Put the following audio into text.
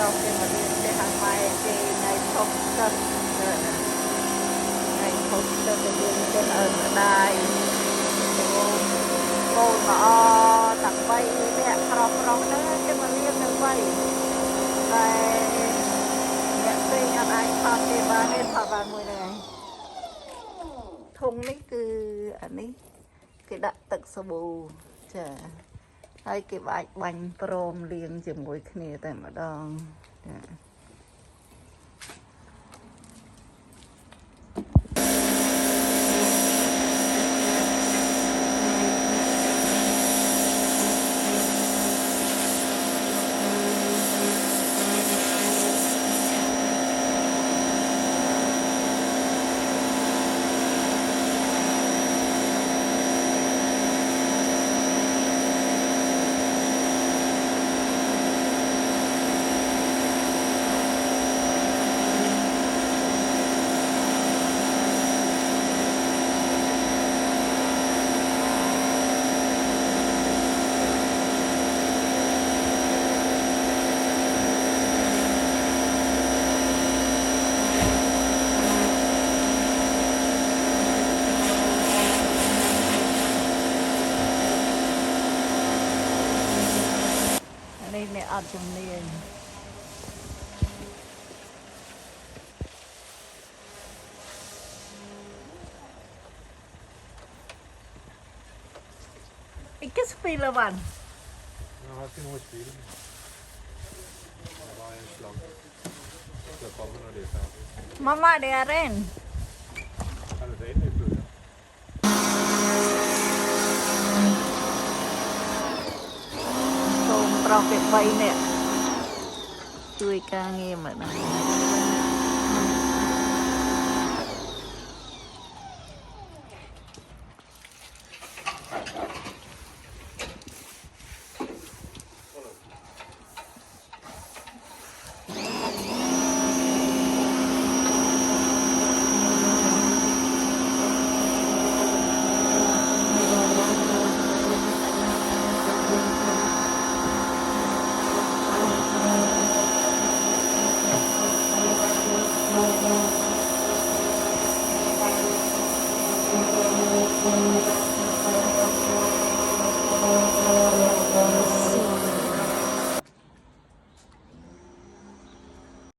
trong cái mà đi cái hàng mai cái ngày thông tân ngày thông tân cái đi cái ở đây cô nó tặng vay nè rong rong đó cái mà liên được vay đây nhận tiền anh phát cái ba nên phát ba mươi này thùng này cứ anh ấy cái đặt tật sơ bù chả hay cái bạch bánh prom liền chỉ mỗi kia tại mà đong đây nè ở trong này cái spelen van. Ja, har inte något spel. Det var en slag. Så kommer nog det sen. Mama det är en. Kan du säga det för? Không, pro cái vay nè. Chui ca nghe mà nè.